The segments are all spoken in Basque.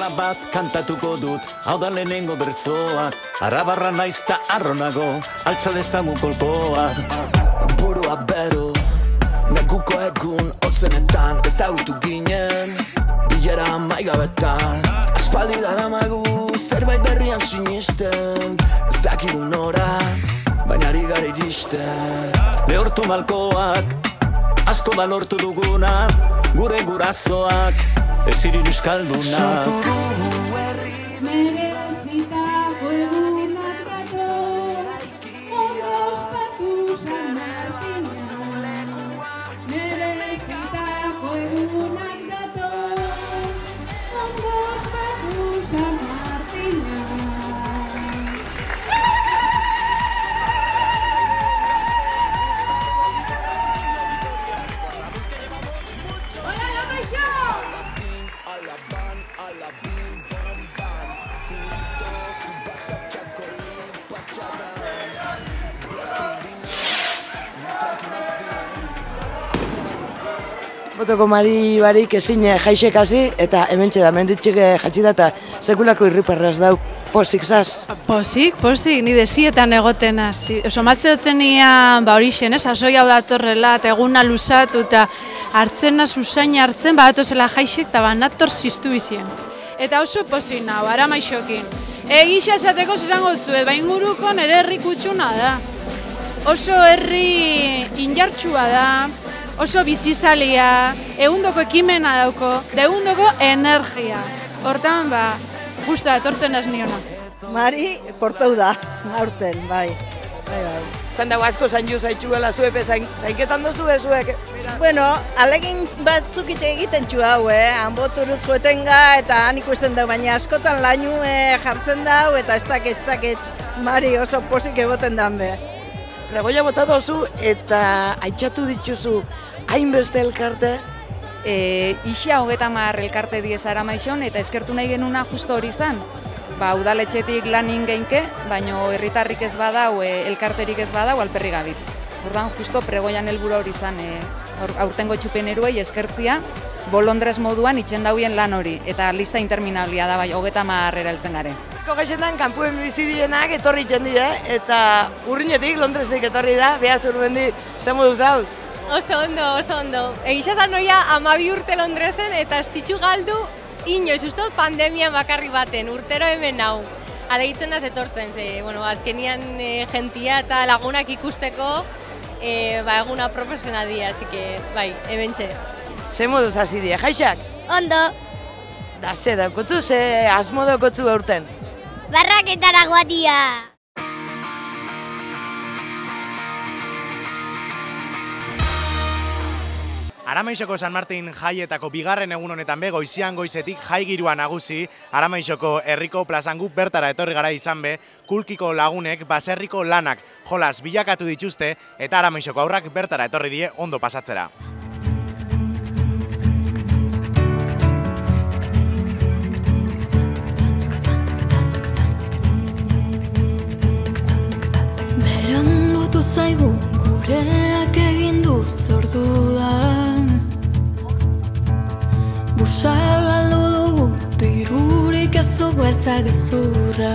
Gauza bat kantatuko dut, hau da lehenengo bertzoa. Arabarra naizta arronago, altza dezagun kolkoa. Burua beru, neguko egun otzenetan ezagutu ginen, bilera amaigabetan. Aspaldi daramagu zerbait berrian sinisten, ez dakigu nora, baina ari gara iristen. Lehortu malkoak, asko da lortu duguna, gure gurasoak, ez irin euskaldunak. Botoko Mari barik ezin jaixek hasi eta hementxe da menditxik jatxida eta sekulako irriperraz dau. Posik zaz? Posik, ni desietan egoten hasi. Somatze dutenian, horixen, sasoi hau datorrela, eta eguna luzatu eta hartzena, usaina hartzen, badatozela jaixek eta banator ziztu bizien. Eta oso posik nahu, aramaixokin. Egisa esateko zizango dutzuet, inguruko nire herri kutsuna da. Oso herri injartxua da. Oso bizizalia, egundoko ekimena dauko, da egundoko energia. Hortan, justa atorten az niona. Mari, portau da, aurten, bai. Zan dago asko zain ju zaitxuela zuepe, zainketan dozu zuek? Bueno, alegin batzuk itxe egiten txu hau, hanboturuz joeten ga eta han ikusten dago, baina askotan lainu jartzen dau eta ez dakit Mari oso posik egoten dan be. Pregoia bota dozu eta aitxatu dituzu hainbeste elkarte? Ixia 30 elkarte diez Aramaixon eta eskertu nahi genuna justo hori izan. Udaletxetik lan ingeinke, baina herritarrik ez badau, elkarterik ez badau, alperri gabit. Ordan justo pregoian helburu hori izan, aurtengo txupeneruei eskertzia, bolondrez moduan itxen dauien lan hori, eta lista interminablia da, 30 heltzen gare. Gaixetan kanpuen bizi direnak etorri jendide, eta urrinetik, Londrestik etorri da, behaz urbendi, ze modu zauz? Oso ondo. Egizazan noia 12 urte Londresen eta ez ditxu galdu inoiz, ustot pandemian bakarri baten, urtero hemen hau. Alegiten da etortzen, azkenian jentia eta lagunak ikusteko eguna profesional dia, así que, hemen txe. Ze modu zazi die, jaixak? Ondo. Da, ze daukotzu, ze asmo daukotzu aurten? Barraketara guatia. Aramaixoko San Martin jaietako bigarren egun honetan be, goizian goizetik jai girua nagusi, Aramaixoko herriko plazangu bertara etorri gara izan be, kulkiko lagunek baserriko lanak jolas bilakatu dituzte eta Aramaixoko aurrak bertara etorri die ondo pasatzera. Berandutu zaigu gureak egin du zorduda. Busa galdu dugu, dirurik ez dugu ezagezurra.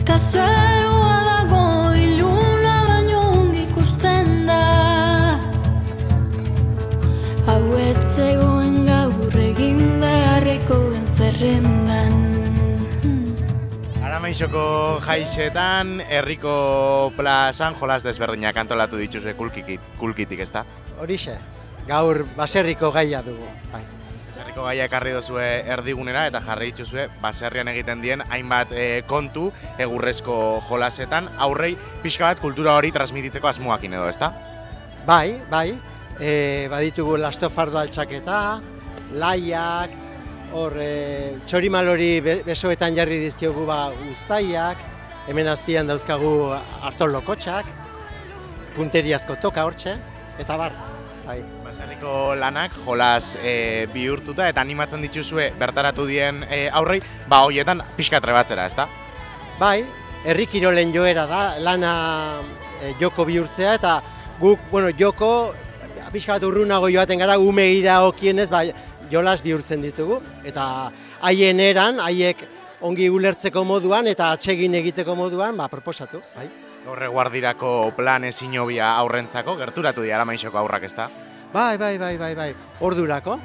Ta zerua dago iluna baino ongi ikusten da. Hau ez zegoen gaur egin beharreko zerrendan. Aramaixoko jaixetan, herriko plazan jolas desberdinak antolatu dituzue kulkitik, ezta? Horixe. Gaur baserriko gaia dugu. Baserriko gaia ekarri dozue erdigunera eta jarri dituzue baserrian egiten dien hainbat kontu egurrezko jolasetan, aurrei pixka bat kultura hori transmititzeko asmoakin edo, ezta? Bai. Baditugu lastofardo altxaketa, laiak, txorimal hori besoetan jarri dizkiogu uztaiak, hemen azpian dauzkagu artolokotxak, punteriazko toka hortxe, eta bar. Baserriko lanak jolas bihurtuta eta animatzen dituzue bertaratu dien aurrei, horietan pixka trebatzera, ezta? Bai, herri kirolen joera da, lana joko bihurtzea eta guk, joko pixka bat urrunago joaten gara, umegi da okienez, jolas bihurtzen ditugu, eta haien eran, haiek ongi ulertzeko moduan eta atsegin egiteko moduan, proposatu. Bai. Gaur eguardirako plan ezin hobia aurrentzako, gerturatu dira Aramaixoko aurrak, ezta? Bai, ordurako,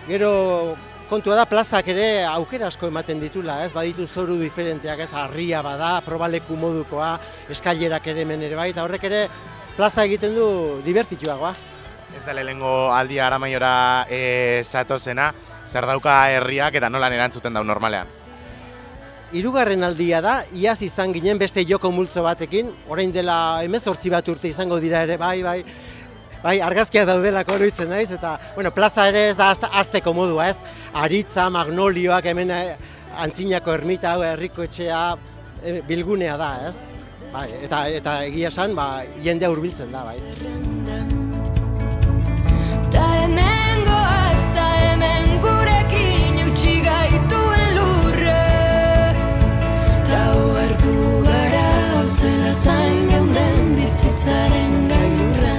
Gero kontua da plazak ere aukera asko ematen ditula, baditu zoru diferenteak, harria bada, probaleku modukoa, eskailerak ere hemen ere bai, eta horrek ere plaza egiten du divertituagoa. Ez da lehenengo aldia Aramaiora zatozena, zer dauka herriak eta nolan erantzuten dau normalean? Hirugarren aldia da, iaz izan ginen beste joko multzo batekin, orain dela 18 bat urte izango dira ere, bai, argazkiak daudelako oroitzen naiz, eta, plaza ere ez da azteko modua, Aritza, Magnolioak, hemen Antzinako ermita, herriko etxea, bilgunea da, Bai, eta egia esan, jendea hurbiltzen da, bai. Ta hemen goaz, ta hemen gurekin utzi gaituen lurre, ta ohartu gara zela zain geunden bizitzaren gailurra.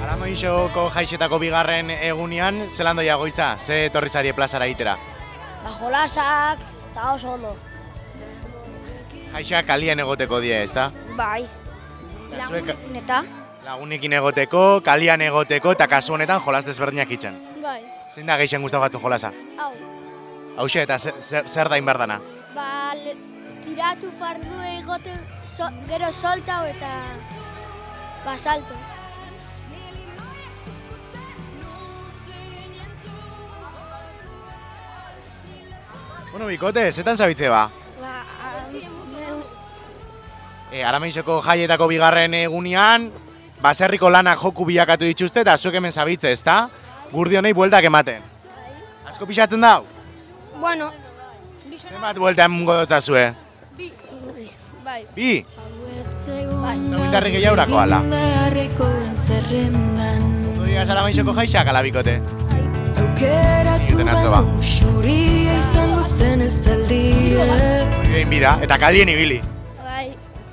Aramaixoko jaixetako bigarren egunean, zelan doia goiza, ze etorri zarie plazara egitera? Jolasak, eta oso ondo. Jaixak kalian egoteko die, ezta? Bai. Lagunekin eta? Lagunekin egoteko, kalian egoteko, eta kasu honetan jolas desberdinak itzen. Bai. Zein da gehien gustatzen jolasa? Hau. Hauxe, eta zer da inberdana? Tiratu fardu egote, gero soltau eta salto. Bueno, bikote, zetan zabitze ba? Aramaixoko jaietako bigarren egunean, baserriko lanak joku bilakatu dituzte eta zuek hemen zabitze, ezta? Gurdionei bueltak ematen. Asko pixatzen dau? Bueno. Zenbat buelta emungo dotzazue? Bi. Bai. Bi? Bai. Zauintarrik gehiaurako ala? Ondo diaz Aramaixoko jaixak ala bikote? Ziguten atzo ba. Egin bida, eta kalien ibili.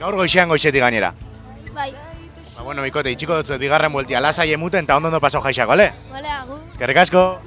Gaur goixean goixetik gainera. Bai. Bueno, bikote, itxiko dutzuet bigarren bueltia, lasai emuten eta ondo pasau jaixak, bale? Bale, agur. Eskerrik asko!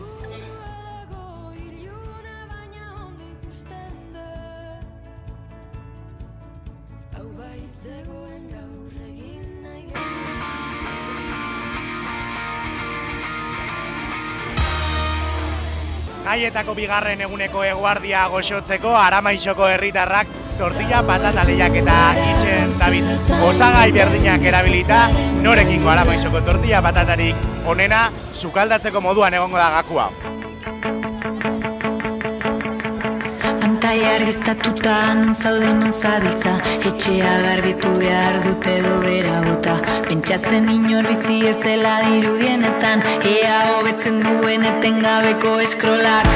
Jaietako bigarren eguneko eguardia goxotzeko Aramaixoko herritarrak tortilla patata lehiaketa itxen dabil. Osagai berdinak erabilita, norekingo Aramaixoko tortilla patatarik onena sukaldatzeko moduan egongo da gakua. Pantaia argiztatuta non zauden non zabiltza, etxea garbitu behar dute edo bera bota. Pentsatzen inor bizi ez dela dirudienetan, ea hobetzen duen etengabeko eskrolak.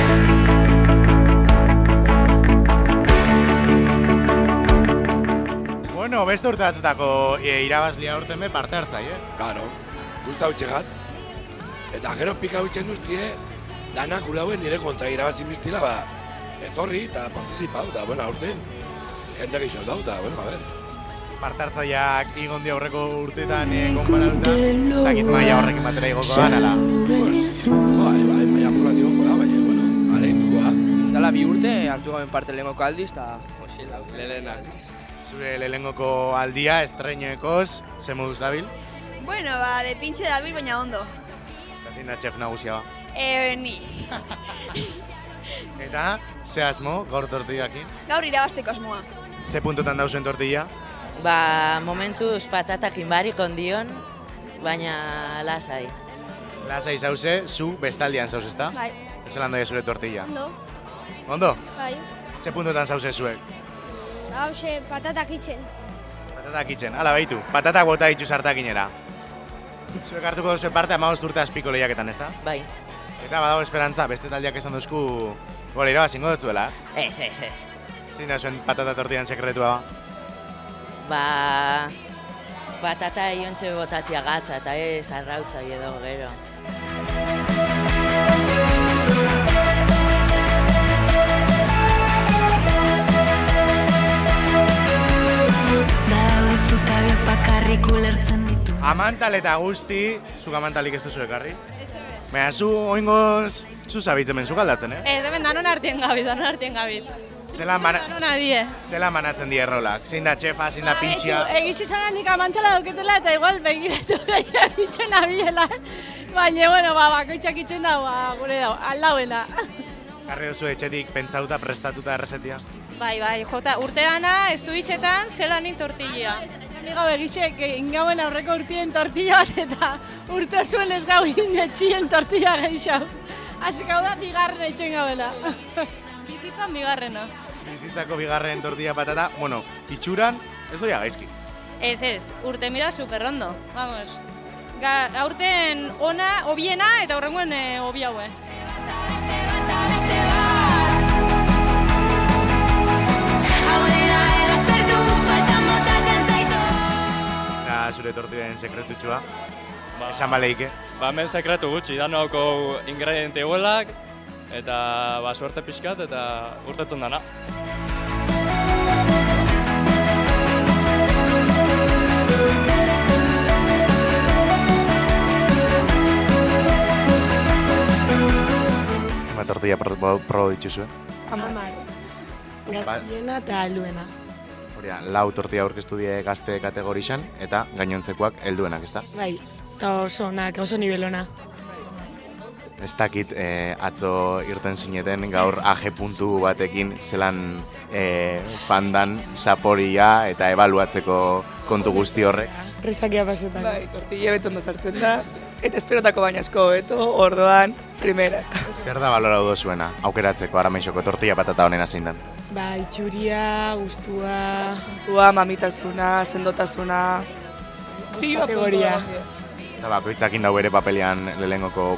Bueno, beste urte batzutako irabazlia urten be parte hartzaile. Claro, gustau txegat. Eta gero pika huitzen duztie, danak ulauen nire kontra irabazi biztila, etorri eta partizipau, eta aurten, jende gehiago dau, eta, a ver. Parte hartzaileak igon di aurreko urteetan konparatuta, ez dakit maila horrekin batera igoko da, nala? Bai, maila apurra digoko da, baina, alein dukoa. Dala bi urte, hartu gaben parte lehenoko aldiz, eta lehen aldiz. Zure lehenengoko aldia, estreñoekoz, ze moduz dabil? Bueno, de pintxe dabil, baina ondo. Eta zein da txef nagusia ba? Ni. Eta, ze asmo, gaur tortillakin? Gaur irabazteko asmoa. Ze puntotan dauzuen tortilla? Momentuz patatakin barik ondion, baina lasai. Lasai zauze, zu bestaldian zauz, ezta? Bai. Zelan daia zure tortilla? Ondo. Ondo? Bai. Ze puntotan zauze zuek? Hauze, patatak itxen. Patatak itxen, ala behitu, patatak bota ditzu sartakinera. Zuek hartuko duzuen parte 15 urte azpiko lehiaketan, ezta? Bai. Eta badago esperantza, beste taldeak esan duzku, gola irabazingo dutzuela, Ez. Zein da zuen patata tortillan sekretua ba? Patata iontxe botatzia gatza eta ez arrautza edo gero. Bakarrik ulertzen ditu. Amantal eta guzti, zuk amantalik ez duzu ekarri? Baina, zu oingoz, zu zabitzen menzu galdatzen, Ez, hemen danon artien gabiz. Zelan banatzen die rolak? Zein da txefa, zein da pintxia? Egitxe izan nik amantela dauketela eta igual begiratu gehiago itxen abiela. Baina, bueno, bakoitzak itxen da, gure da, aldauena. Karri duzu etxetik pentsauta, prestatuta errezetia? Bai, jota, urte dana, estu izetan, zelanik tortilla. Gau egitxek, ingauen aurreko urtien tortilla bat eta urte zuen ez gau inetxien tortilla gehiago. Asi gau da, bigarren etxen gauela. Bizitzan bigarrena. Bizitzako bigarren tortilla patata, bueno, itxuran, ez doia gaizki. Ez, urte mira superrondo, vamos. Aurten ona, obiena eta horrengoen obi haue. Zure tortillaren sekretutxua, esan baleike? Hemen sekretu gutxi, danoko ingrediente huelak, eta suerte pixkat eta urtetzen dana. Zema tortilla probo dituzue? 10. Gaztiena eta helduena. Lau tortilla aurkeztu die gazte kategorixan eta gainontzekoak helduenak, ezta? Bai, eta oso onak, oso nivelona. Ez dakit atzo irten zineten gaur AG puntu batekin zelan fandan zaporia eta ebaluatzeko kontu guzti horrek. Risakia pasetan. Bai, tortilla betondo sartzen da, eta esperotako baina asko beto, ordoan, primera. Zer da balorau dozuena, aukeratzeko Arameixoko tortilla patata honena zein den? Ba, itxuria, gustua... Mamitasuna, sendotasuna... Kategoria. Eta bakoitzakin dau bere papelian lehengo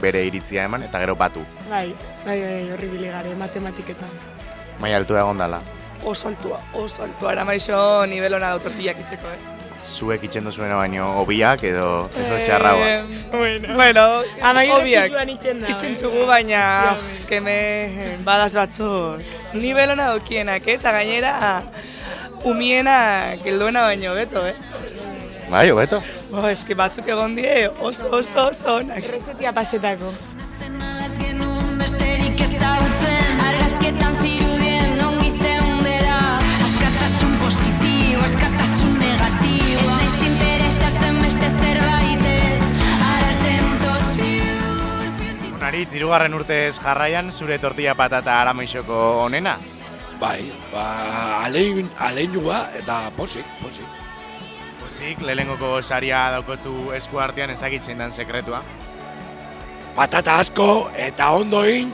bere iritzia eman eta gero batu. Bai, horri biligare, matematiketan. Mai altua egon dala? Oso altua. Arameixo nivelona da tortillak itzeko, Zuek itxen duzuena baino obiak edo txarragoa? Bueno, obiak itxen txugu, baina badaz batzuk nivelona daukienak, eta gainera umienak helduena baino beto, Bai, hobeto? Batzuk egon die oso onak. Errezetia pasetako. Argazkietan zirudien ongi zeundera, askatasun positibo, askatasun negatibo. Ez naiz interesatzen beste zerbaitez, arazen tots views. Aritz, 3. urtez jarraian zure tortilla patata Arameixoko onena? Bai, aleinua eta posik. Lehengoko saria daukotzu esku artean, ez dakit zein den sekretua. Patata asko eta ondoin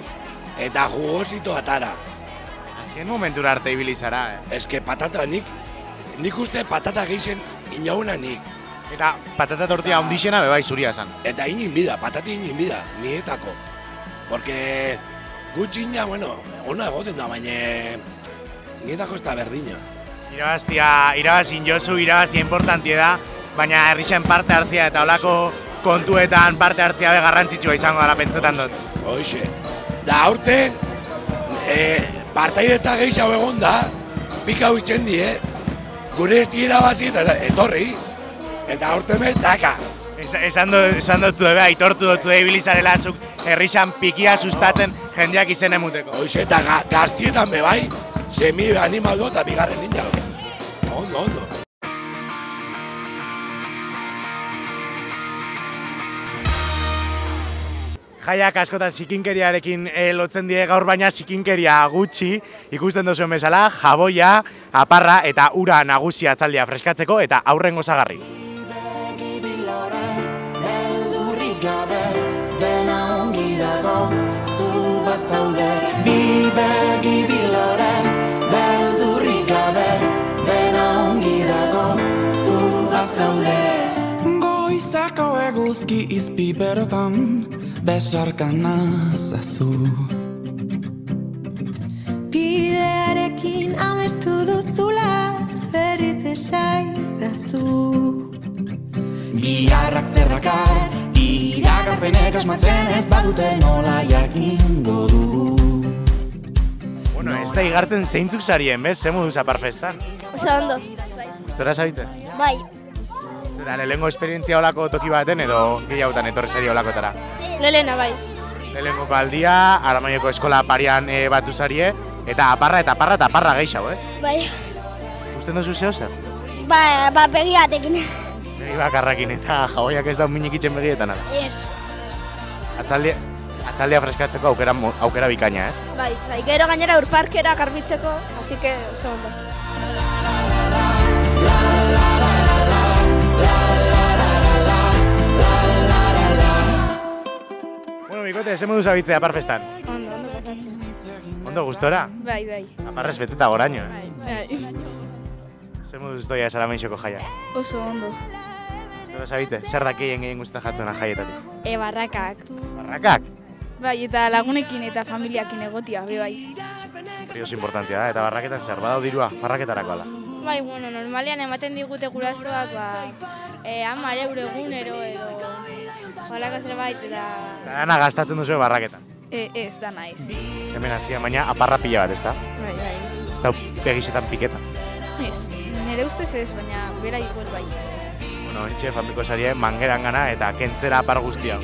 eta jugosito atara. Azken momentura arte ibili zara, Eske patata nik uste patata geixen inauena nik. Eta patata tortilla ondixena bebai zuria esan. Eta patati inin bida, nietako. Porque gutxina, ona egoten da, baina nietako ez da berdina. Irabazin Josu, irabazia importantia da, baina herrixen parte hartzia eta olako kontuetan parte hartzia be garrantzitsua izango dara pentsetan dut. Hoxe, da aurten partaidetza gehiago egon da, pika huitzen die, gure ez irabazi eta etorri, eta aurten daka. Esan dutzu aitortu dutzu ibilizarela zuk herrixan pikia sustatzen jendeak izen emuteko. Hoxe, eta gaztietan bebai, semi animatu eta bigarren ninja. Ondo. Jaiak askotan zikinkeriarekin lotzen die gaur, baina zikinkeria gutxi ikusten duzuen bezala, jaboia, aparra eta ura nagusia atzaldia freskatzeko eta aurren gozagarri. Goizako eguzki izpiberotan besarka nazazu. Bidearekin amestu duzula berriz esaidazu. Biharrak zer dakar, iragarpenek asmatzen ez badute nola jakingo dugu. Ez da igartzen zeintzuk zarien, bez? Ze moduz apar festan? Oso ondo. Gustora zabite? Bai. Eta lehenengo esperientzia olako toki baten edo gehiagotan etorri zari olakotara? Lelena, bai. Lehenengo aldia, Aramaioko eskola parian batu zarie, eta aparra gehiago, ez? Bai. Usten duzu zeo zer? Ba, begiatekin. Begi bakarrakin eta jagoiak ez da minikitzen begietan, ala? Ez. Atzaldia freskatzeko aukera bikaina, ez? Bai, gero gainera urparkera garbitzeko, así que oso ondo. Bueno, Bikote, ze modu zabitzea Aparfestan? Ondo pasatzen. Ondo gustora? Bai. Aparrez beteta goraino, Bai. Ze modu ztoia Sarameixoko jaia? Oso ondo. Zer zabitze, zer dakien gehien guztan jatzuna jaietatik? Barrakak. Barrakak? Bai, eta lagunekin eta familiakin egotia, bai. Hori oso importantia da, eta barraketan zer, badau dirua, barraketarako ala. Bai, bueno, normalean ematen digute gurasoak, 10 euro egunero edo holaka zerbait eta... Dana gastatzen duzu barraketan. Ez, da naiz. Hemen antzia, baina aparra pila bat, ezta? Bai. Ez da begisetan piketa. Ez, nire ustez ez, baina bera igual bai. Bueno, entxe, famiko sarie, mangeran gana eta kentzera apar guztia.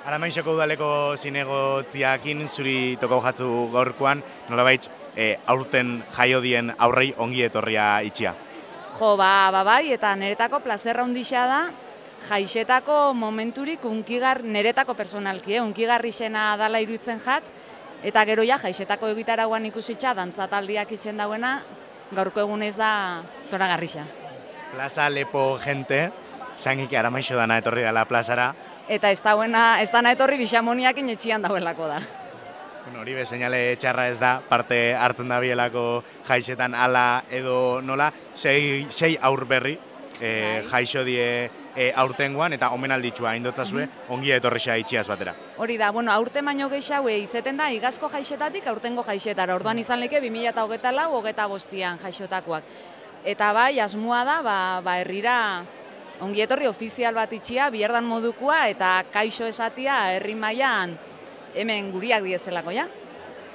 Aramaixoko udaleko zinegotziakin zuri toko jatzu gaurkoan, nolabait aurten jaiodien aurrei ongi etorria itxia. Jo, bai, eta niretako plazerra hundixa da, jaixetako momenturik niretako personalki, unkigarri xena dala iruditzen jat, eta gero ja, jaixetako egitarauan ikusitxa, dantzataldiak itxen dauena, gaurko egunez da zoragarrixa. Plaza lepo gente, zangik Aramaixo dana etorri dela plazara. Eta ez dana etorri bixamoniakin etxian dauelako da. Hori bezeinale txarra ez da, parte hartzen da bielako jaixetan ala edo nola, sei aur berri jaixo die aurtengoan eta omenalditxua indotzazue ongi etorrixa itxiaz batera. Hori da, aurten baino gehiago izeten da igazko jaixetatik aurtengo jaixetara, orduan izan leke 2024-25 jaixotakoak. Eta bai, asmoa da, herrira ongi etorri ofizial bat itxia, bierdan modukua eta kaixo esatia herri mailan hemen guriak diezelako, ja?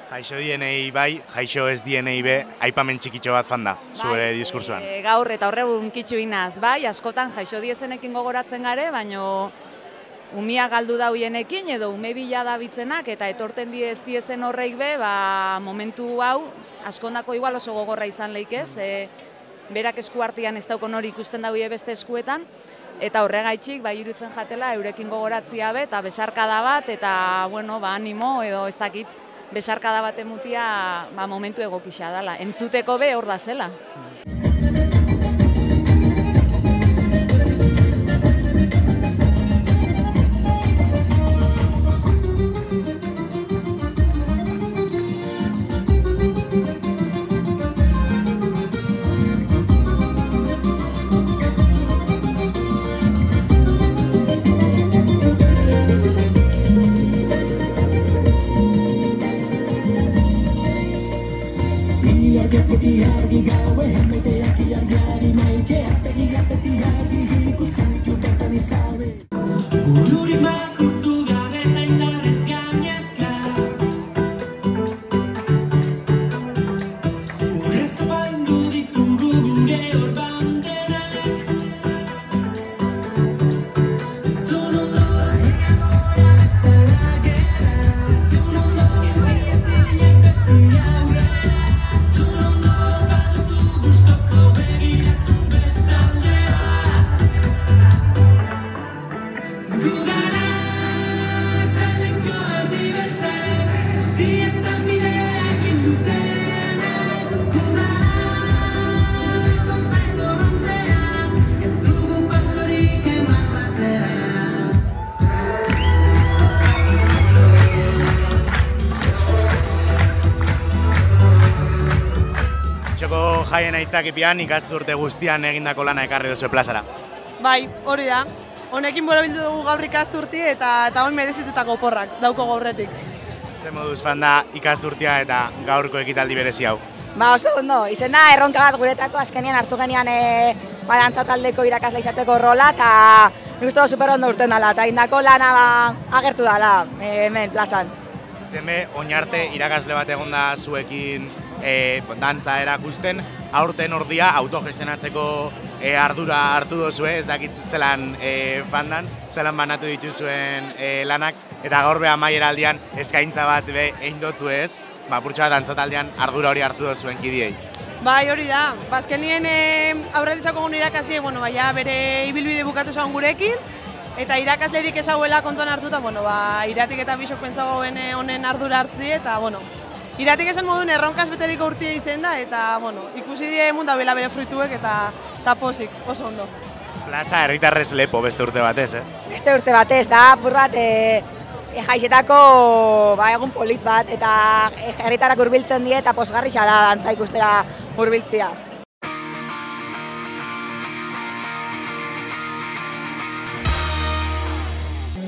Jaixo dienei bai, jaixo ez dienei be, aipamen txikitxo bat fanda, zure diskursuan. Gaur eta horre unkitxu inaz, bai, askotan jaixo diezenekin gogoratzen gare, baino umia galdu dauienekin edo ume bila dabitzenak eta etorten ez diezen horreik be, momentu hau, askondako igual oso gogorra izan leikez, berak esku artean ez daukon hori ikusten dauie beste eskuetan, eta horregaitxik, iruditzen jatela, eurekin gogoratzia be, eta besarkada bat, eta, animo, edo ez dakit, besarkada bat emutia momentu egokixa dela. Entzuteko be hor da zela. Jaien aitzakipian ikasturte guztian egindako lana ekarri duzu plazara. Bai, hori da. Honekin borobildu dugu gaur ikasturti eta hon merezitutako oporrak dauko gaurretik. Ze moduz fan da ikasturtia eta gaurko ekitaldi berezi hau? Ba oso ondo, izen da erronka bat guretako, azkenean hartu genian balantza taldeko irakasle izateko rola eta nik uste super ondo urten dela eta indako lana agertu dela hemen plazan. Zenbe, oinarte irakasle bat egonda zuekin dantza erakusten, aurten ordia autogestionatzeko ardura hartu duzue, ez dakit zelan fandan, zelan banatu dituzuen lanak, eta gaur beha maieraldian eskaintza bat egin dotzu ez, purtsa dantzataldean ardura hori hartu duzuen kidiei. Bai, hori da. Azkenien aurreldizako gun irakasle, bere ibilbide bukatu zaun gurekin, eta irakaslerik ezauela kontuan hartuta, iratik eta bisok pentsagoen honen ardura hartzi, eta, iratik esan modun erronkaz beteriko urtia izen da, eta, ikusi die munda bela bere fruituek, eta posik, oso ondo. Plaza herritarrez lepo beste urte batez, Beste urte batez, da, apur bat, jaixetako egun polit bat, eta herritarrak hurbiltzen die, eta posgarrixa da dantza ikustera hurbiltzea.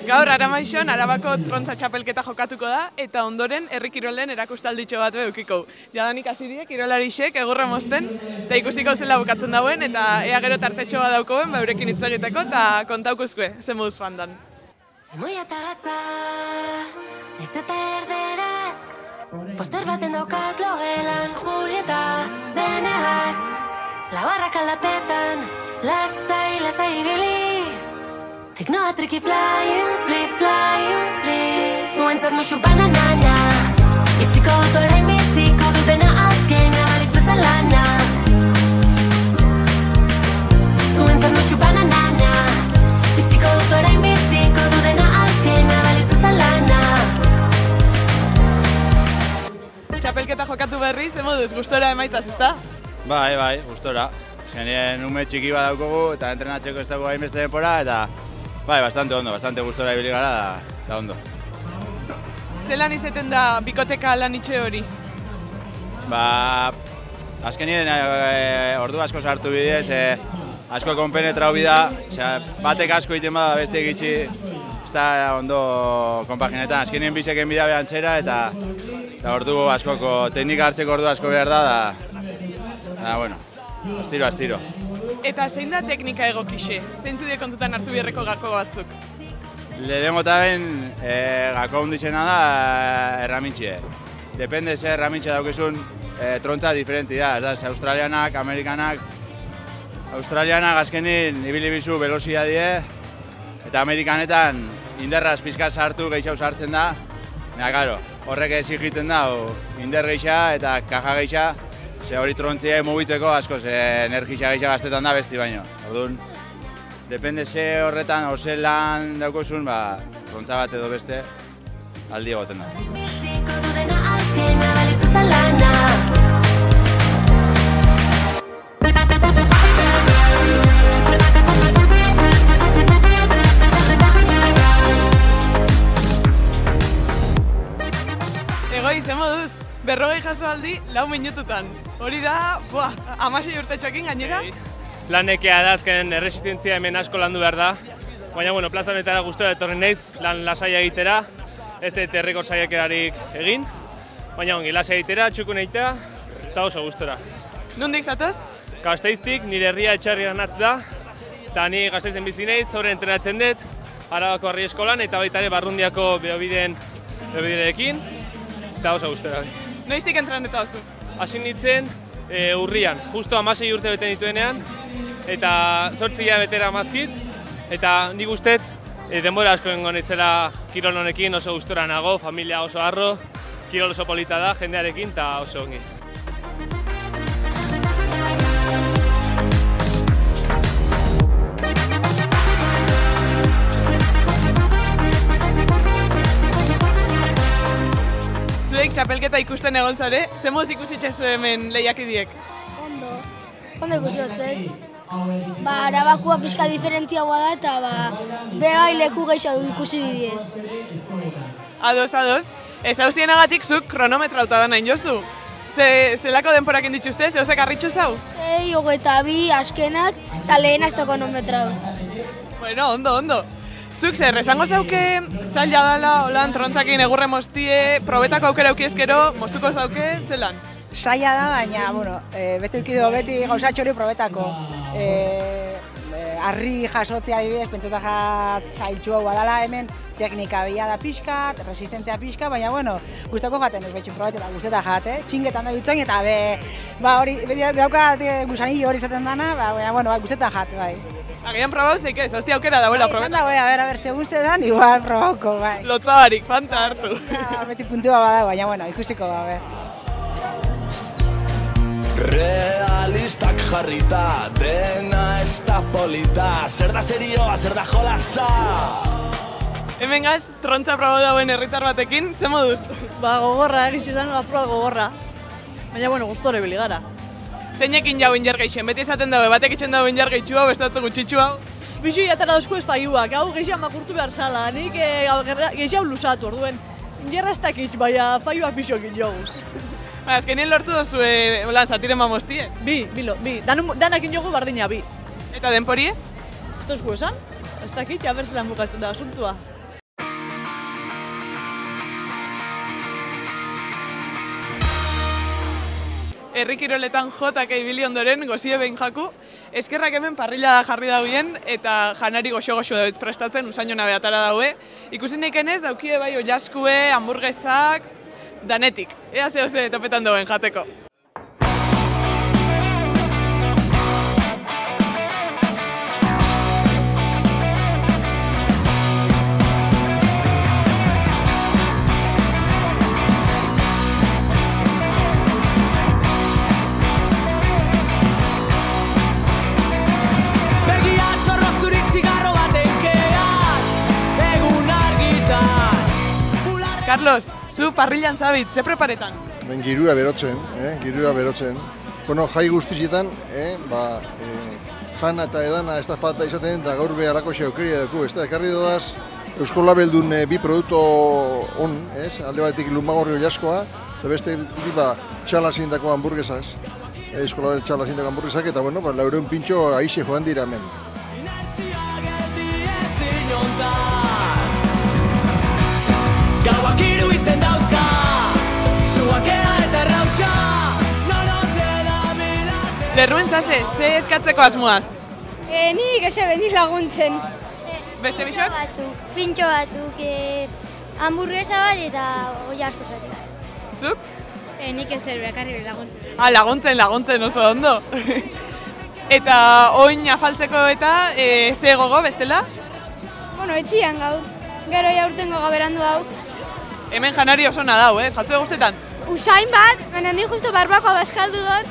Gaur Aramaixon Arabako trontza txapelketa jokatuko da eta ondoren herri kirolen erakustalditxo bat edukiko. Jadanik hasi die kirolarixek egurra mozten eta ikusiko zela bukatzen dauen eta ea gero tartetxo bat daukoen eurekin hitz egiteko eta kontaukuzkue, zen moduz fandan. Emoia eta gatza, naiz eta erderaz, poster baten daukat logelan Julieta deneaz, labarrak aldapetan, lasai ibili. Teknoa triki flying free Zuentzat musu bananana Biziko dut orain biziko dutena azkena balitz bezalana Zuentzat musu bananana Biziko dut orain biziko dutena azkena balitz bezalana Txapelketa jokatu berri, ze moduz, gustora emaitzaz, ezta? Bai, gustora. Genien ume txiki bat daukogu eta entrenatzeko ez dago hainbeste denpora eta bai, bastante ondo, bastante gustora ibili gara da ondo. Zelan izeten da bikoteka lan itxe hori? Azkenien ordu asko sartu bidez, asko konpenetrau bida, batek asko egiten bada beste egitxi, ez da ondo konpaginetan. Azkenien biseken bida behantzera eta ordu askoko, teknika hartzeko ordu asko behar da, bueno, astiro. Eta zein da teknika egokixe? Zeintzu die kontutan hartu beharreko gako batzuk? Lehenengo eta ben, gako hundizena da erramintxe. Depende ze erramintxe daukezun, trontza diferenti da. Australianak, amerikanak. Australianak azkenin ibili bizu velozia die, eta amerikanetan inderraz pizkat sartu gehiago sartzen da. Horrek exigitzen da, inder gehiago eta kaja gehiago. Ze hori trontzia mugitzeko asko, energia gehiago gaztetan da besti baino. Orduan, depende ze horretan, o ze lan daukozun, trontza bat edo beste, aldi egoten da. Egoi, ze moduz? 40 jaso aldi, 4 minututan. Hori da, 16 urtetxoekin gainera. Lanekea da, azken erresistentzia hemen asko landu behar da. Baina, plaza honetara gustora etorri naiz, lan lasaia egitera, ez dut errekord saiakerarik egin. Baina, ongi, lasaia egitera, txukun egitea, eta oso gustora. Nondik zatoz? Gasteiztik, nire herria Etxarri Arnatz da, eta ni Gasteizen bizi naiz, hor entrenatzen dut, Arabako Harri Eskolan, eta baita ere Barrundiako behobiderekin, eta oso gustora. Noiztik entreneta oso? Hasi nintzen urrian, justo 16 urte beten dituenean, eta 8 hilabetera mazkit, eta nik ustet denbora asko nengo nintzela kirol honekin, oso gustora nago, familia oso harro, kirol oso polita da, jendearekin, eta oso ongi. Zuek txapelketa ikusten egon zare, ze moz ikusitxezu hemen lehiakidiek? Ondo ikusiotzen. Arabakua pixka diferentziagoa da eta beha leku gehiago ikusi bidie. Ados. Ezauztienagatik zuk kronometra hauta da nahin jozu. Zelako denporak inditxuzte, zehozek arritxu zau? 6:22 askenak eta lehen azto kronometra. Bueno, ondo. Zuk zer, esango zauke zaila dela, holan, trontzakin egurre moztie, probetako aukera aukiezkero, moztuko zauke, zelan? Saia da, baina, beti urkidu beti gauzatxori probetako. Arri jasotzea adibidez, pentsuta zailtxua badala hemen, teknika bila da pixka, resistentzia pixka, baina, guztako jaten ez betxun probetela, guztetan jate, txingetan da bitzoin, eta hori, dauka gusanillo hori izaten dana, guztetan jate, bai. Agian probau zeik ez, hostia aukera dauela probeta. Izan dagoela, a ver, segun zedan, igual probauko, bai. Lotzabarik, fanta hartu. Beti puntua bada, baina, ikusiko, Realistak jarrita, dena ez da polita, zer da serioa, zer da jolaza. Hemen gaz, trontza probo dauen herritar batekin, ze moduz? Gogorra, egiz izan proba gogorra. Baina, gustore bili gara. Zeinekin jau injar geixen, beti esaten daue, batek itxen daue injar geitxu hau, bestatzen gutxitxu hau? Bixi atara dauzko espaiuak, hau gehiago makurtu behar zala, nik gehiago lusatu, orduen. Injarra ez dakit, baina faiuak bixokin joguz. Azkenien lortu dozu zatiren mamostie? Bi, danakin jogu bardina bi. Eta denporie? Ez tozku esan, ez dakit, jaber zelan bukatzen da asuntua. Herri kiroletan jotak ibili ondoren, gozie behin jaku, eskerrak hemen parrilla da jarri dauen eta janari goxo-goxo dauz prestatzen, usaino behatara daue. Ikusi neiken ez, daukie bai oilaskue, hamburguesak, danetik. Ea zehose topetan dauen jateko. Carlos, zu parrillan zabit, ze preparetan? Girua berotzen, jai guztizietan, jana eta edana ez da falta izaten, eta gaur beharako xeaukeria dugu, ez da, ekarri dodaz Eusko Labeldun bi produktu on, alde batetik lumagorri oilaskoa, eta beste txala zindako hamburguesaz, Eusko Label txala zindako hamburguesak, eta laureun pintxo aixe joan dira hemen. Gauak iru izen dauzka, suakea eta rautxa, nonotela mirate. Lerruen zase, ze eskatzeko asmoaz? Ni gese beniz laguntzen. Beste bisok? Pintxo batzuk, hamburguesa bat eta oilasko zatea. Zuk? Nik ezer bekarri laguntzen. Laguntzen oso ondo. Eta oin afaltzeko eta ze gogo bestela? Etxian gaur. Gero jaurtengo gaberandu hau. Hemen janari oso na dau, jatzu guztetan? Usain bat, baina ni justo barbakoa baskaldu dut.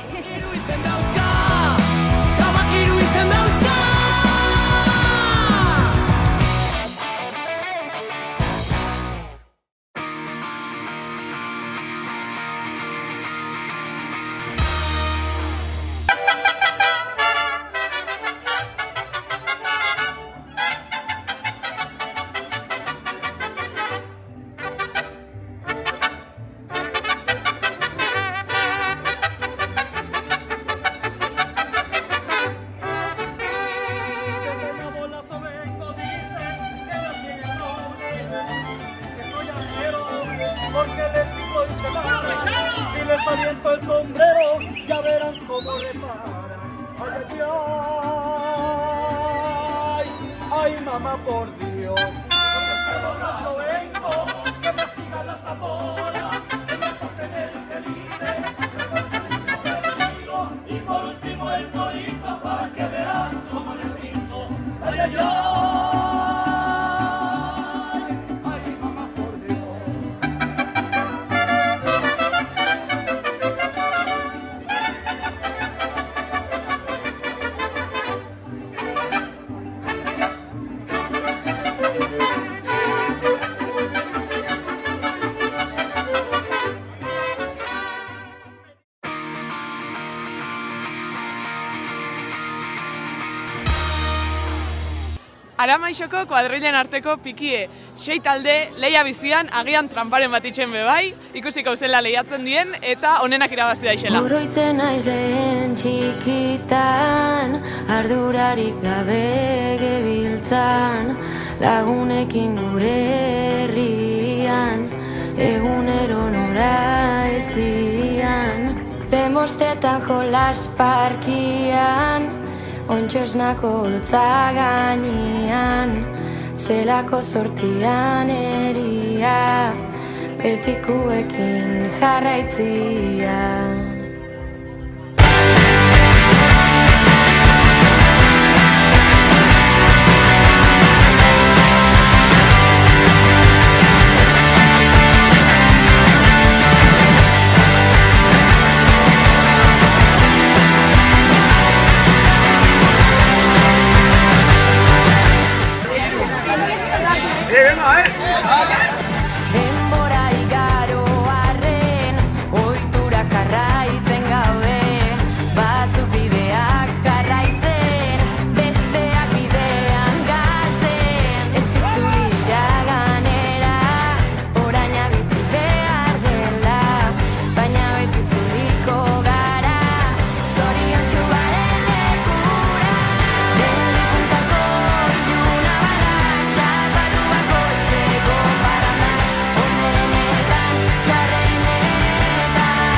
les aviento el sombrero, ya verán cómo reparan. Ay, ay, ay, mamá, por Dios. Que borracho vengo, que me sigan las taponas, que me toquen el felice, y por último el torito, para que veas cómo le brindo. Ay, ay, ay. Aramaixoko kuadrilen arteko pikie, 6 talde leia bizian agian tramparen bat itxen bebai, ikusiko zela lehiatzen dien eta onenak irabazi daixela. Oroitzen naiz lehen txikitan, ardurarik gabe gebiltzan, lagunekin gure herrian, egunero nora ezian. Benbostetan jolas parkian, ontxosnako holtza gainean, zelako sortian eria, betikuekin jarraitzia. Denbora igaro arren, ohiturak jarraitzen gaude, batzuk bideak jarraitzen, besteak bidean galtzen. Ez ditzuli iraganera, oraina bizi behar dela, baina beti itzuliko gara, zoriontsu garen lekura. Mendipuntako iluna barak, zapatu bakoitzeko parandak, onenetan, txarrenetan.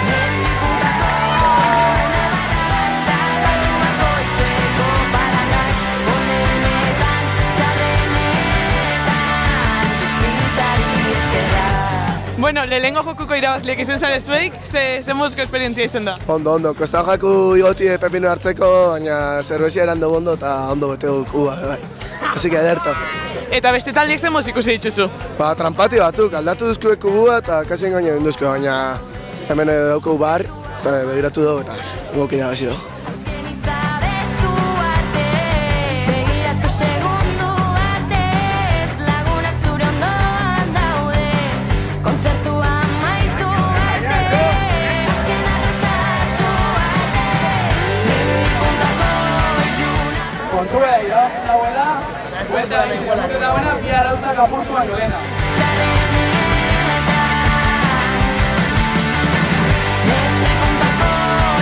Mendipuntako iluna barak, zapatu bakoitzeko parandak, onenetan, txarrenetan, bizitzari eskerra. Bueno, lehengo jokuko irabazleek izan zare zueik, ze moduzko esperientzia izan da? Ondo, kosta jaku igoti pepino hartzeko, baina zerbezia eran dugu ondo eta ondo bete dugu bai. Así que ederto. Eta beste taldiek ze moduz ikusi dituzu? Ba, trampati batzuk, aldatu duzkuek gua eta kasi engaino duzko, baina hemen dauku bar, begiratu dugu eta goki da gazi dugu. Begiratu segundu batez, lagunak zure ondoan daude, kontzertua amaitu arte, azken arrezartu arte, mendipuntako iluna. Kontua irabazten dagoela, eta irabazten dagoela, bi arautzak apurtuan joena. Mendipuntako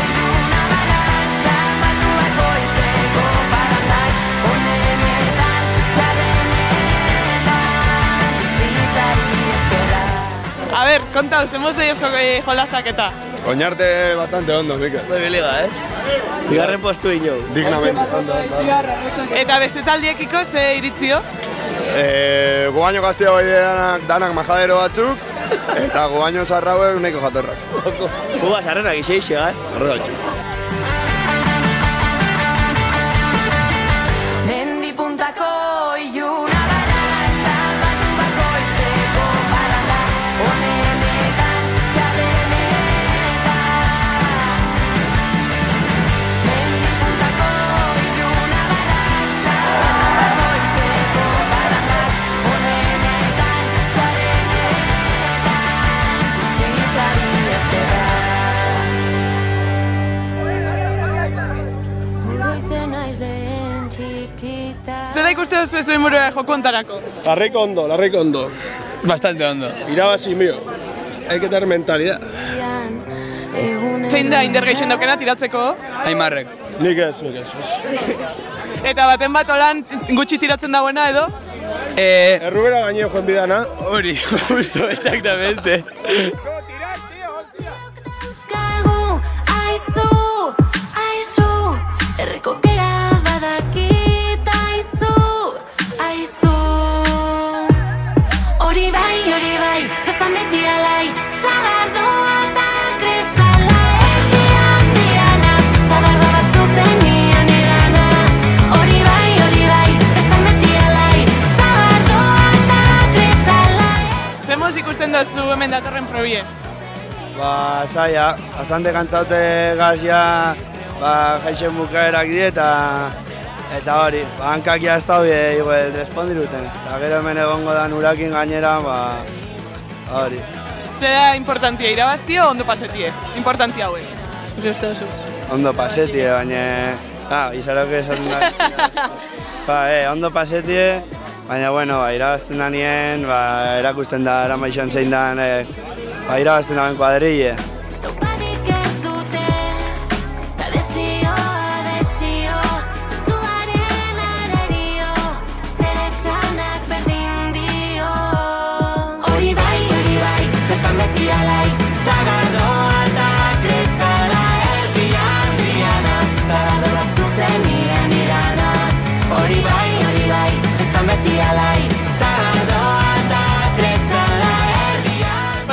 iluna barak, zapatu bakoitzeko parandak, onenetan, txarrenetan, bizitzari eskerra. A ver, kontauz, hemos de izko jolasak eta. Oñarte bastante ondo, Mikel. Muy liga, ez? Bigarren postu ino. Dignamente. Eta beste taldiekiko ze iritzio? Gubaino gaztia bai danak majadero batzuk, eta gubaino zarrauek nahiko jatorrak. Guba sarrenak izeixe, Horregatxu. Mendipuntako iluna barak, zapatu bakoitzeko parandak, onenetan, txarrenetan. Mendipuntako iluna barak, zapatu bakoitzeko parandak, onenetan, txarrenetan, bizitzari eskerra. Oroitzen naiz lehen txikita. Zela ikuste duzu zuen burua joku ontarako? Larriko ondo. Bastante ondo. Irabazi mio. Hay que tener mentalidad. Zein da indar gehien daukena tiratzeko? Aimarrek. Nik ez. Eta baten bat olan gutxi tiratzen dagoena edo? Errubera gaineo joan bidana. Hori, justo, exactamente. Aizu, errekokera badakit, aizu. Hori bai, festan beti alai, zagardoa eta kresala, erdian diana, eta barba bat zuzenian egana. Hori bai, festan beti alai, zagardoa eta kresala. Zemoz ikusten dozu hemen datorren probie? Zaila, bastante kantzaute gazia, jaixen bukaerak die eta hori, hankak ez da igual respondiruten. Eta gero hemen egongo da urakin gainera, hori. Zera importantia, irabaztio o ondo pasetie? Importantia haue. Uste duzu? Ondo pasetie, baina... izarok esan da... ondo pasetie, baina, bueno, irabazten da nien, erakusten da Aramaixon zein dan, irabazten da ben kuadrille.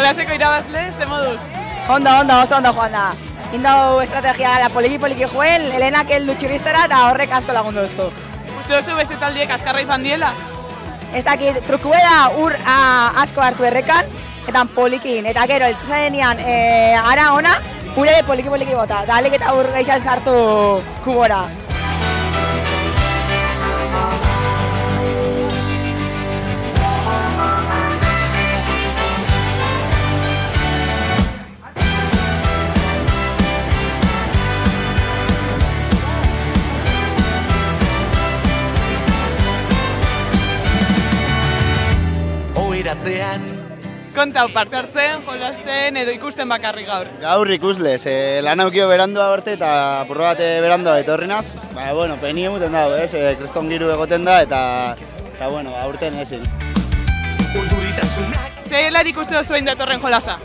Olaseko irabazle, ze moduz? Oso ondo joan da. Indau estrategia da poliki joel, Helenak heldu txirristera eta horrek asko lagundu duzko. Uste duzu beste taldiek azkarra izan diela? Ez dakit, trukue da ur asko hartu errekan, eta polikin, eta gero, eltzanean ara ona, ure poliki bota, eta alik eta ur geixan sartu kubora. Kontau, parte hartzen, jolasten edo ikusten bakarrik gaur? Gaur ikuslez, lan aukio berandoa barte eta apurro bat berandoa etorrinaz. Bueno, peni emuten dago, kreston giru egoten da eta bueno, aurten ezin. Ze helarik uste duzu egin datorren jolasa?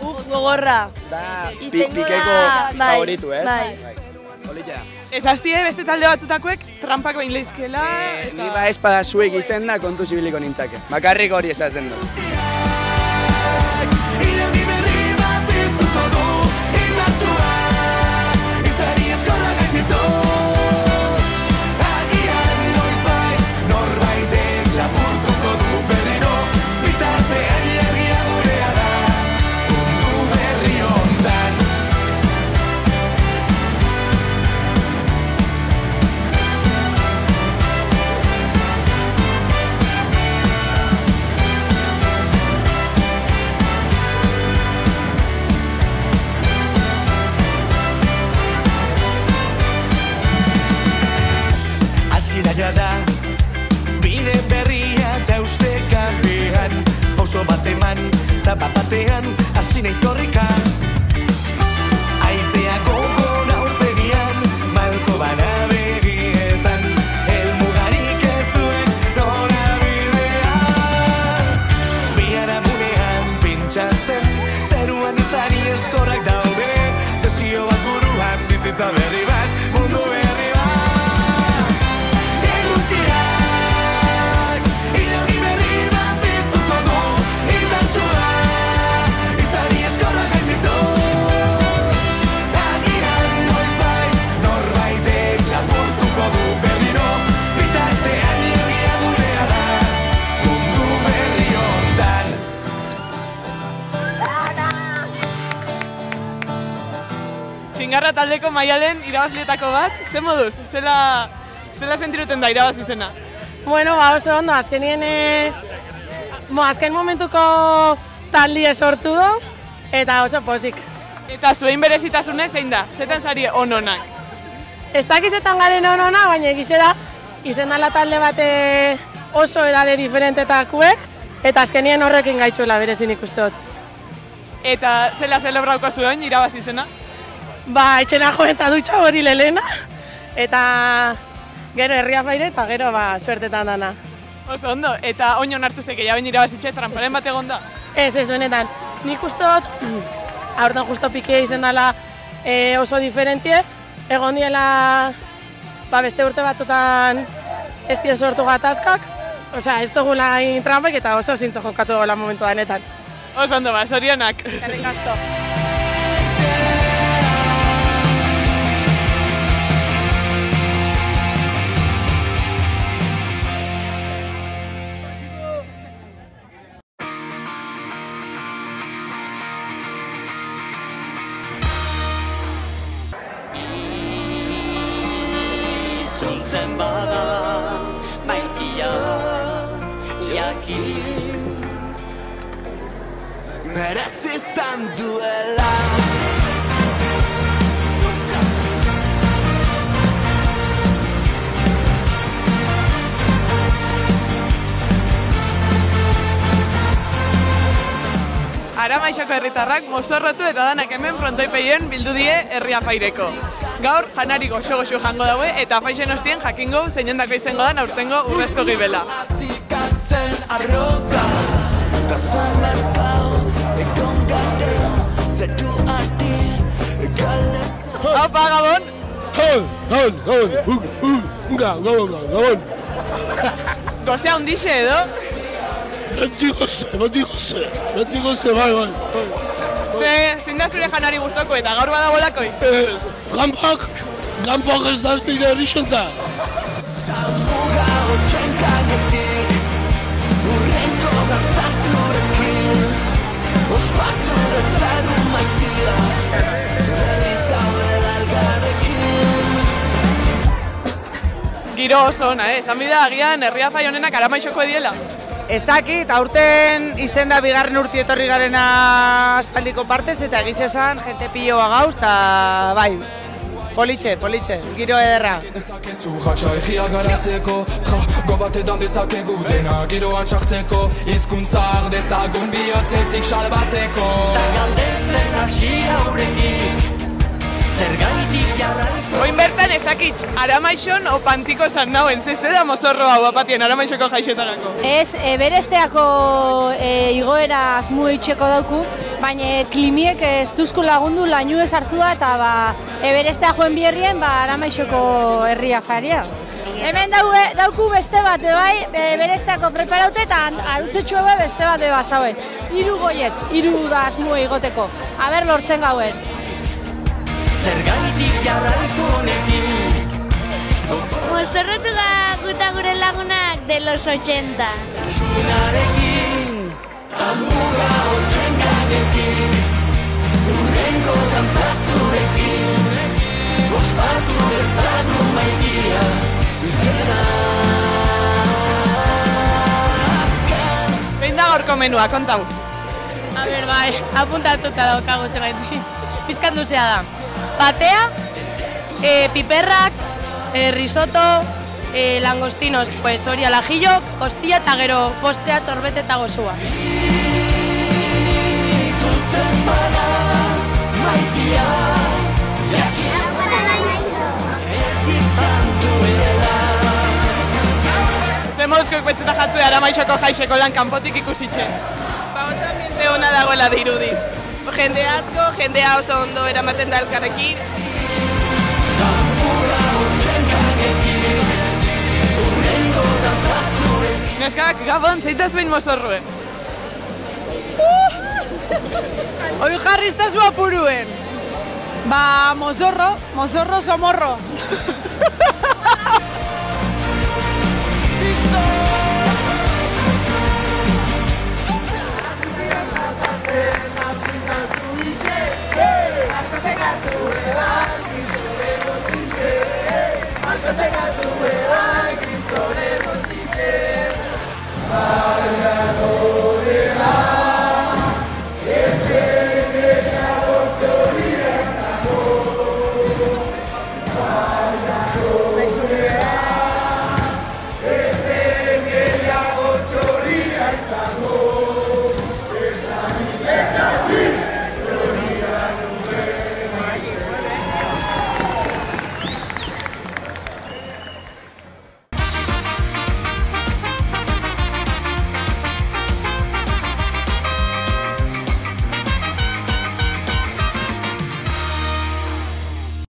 Gogorra. Pikeko favoritu, ez? Ez hastie beste talde batzutakoek trampak behin lehizkela? Ni espada zuek izen da kontu zibiliko nintzake. Bakarrik hori esaten du. Bide berria eta uste kapean, pauso bat eman, tapa batean, hasi naiz korrika. Aizea gogon aurpegian, malko bana begietan, helmugarik ez duen norabidean. Biharamunean pintxatzen, zeruan izari eskorrak daude, desio bat buruan, bizitza berri bat, mundu berri bat. Txingarra taldeko Maialen irabazlietako bat, ze moduz? Zela sentiruten da irabaz izena? Bueno, oso ondo, azkenien azken momentuko taldie sortu du, eta oso pozik. Eta zuen berezitasunez zein da? Zetan zari ononak? Ez dakizetan garen onona, baina egizera izen dala talde bate oso edade diferentetakuek, eta azkenien horrekin gaitzuela berezin ikusteot. Eta zela zelebrauko zuen irabaz izena? Etxena jo eta dutxa hori lelena, eta gero herria baire eta gero suertetan dana. Oso ondo, eta oin onartu zeke, jaben irabazitxe, tramparen bat egon da? Ez, benetan. Nik ustot, aurten justo pikea izen dela oso diferentie, egon diela beste urte batzutan ez dien sortu gatazkak, osea, ez dugula trampek eta oso zintzo jokatu gola momentu denetan. Oso ondo, zorionak. Eskerrik asko. Zuntzen bada, maitia, jakin merezi izan duela. Aramaixoko herritarrak mozorrotu eta danak hemen frontoipeien bildu die herria faireko. Gaur janari goxo-goxo jango daue eta faixen ostien jakingo zeinendako izango dan aurtengo urrezko gibela. Haupa, Gabon! Gabon! Gozea hundixe edo? Beti goze, bai. Zein da zure janari guztoko eta gaur bada bolakoi? Ganpak ez da nire errixenta. Giro oso ona, esan bida agian herria fai honenak Aramaixoko ediela. Ez dakit, aurten izen da bigarren urti etorri garena aspaldiko partez eta egiz esan jente piloa gauz, eta bai, politxe, giro ederra. Egia garatzeko, gobatetan dezakegu dena giroan sartzeko, hizkuntzak dezagun bihotzetik salbatzeko. Ta galdetzen hasi aurrenik, zergaitik jarraiko. Oin bertan ez dakitz, Aramaixon o pantiko zan nauen, zeze da mozorro hau apatien Aramaixoko jaixetarako. Ez, beresteako igoera asmu itxeko dauku, baina klimiek ez duzku lagundu lainu ez hartu da eta berestea joen bierrien Aramaixoko herria faria. Hemen dauku beste bat, bai, beresteako preparaute eta arutzetxu beste bat bazauen. 3 goietz, 3 da asmu egoteko. Aber lortzen gauen. Zergaitik jarraiko honekin. Mozorrotu da guta gure lagunak de los 80. Unarekin, amuga hotxen gainetik, urrengo dantzazurekin, ospatu dezagun maitia, dena azken. Zein da gaurko menua, kontau? A ber, bai, apuntatuta daukago zergaitik. Pizkan duzea da. Patea, piperrak, risotto, langostinos, pues hori al ajillo, kostilla eta gero postea, sorbete eta gozua. Ze moduzkoek betzeta jatzue Aramaixoko jaixeko lan kanpotik ikusitxe. Oso ambiente hona dagoela dirudi. Jende asko, jendea oso ondo eramaten da elkarrekin. Neskak, Gabon, zeitaz behin mozorrue. Hoi jarri iztazu apuruen. Mozorro somorro.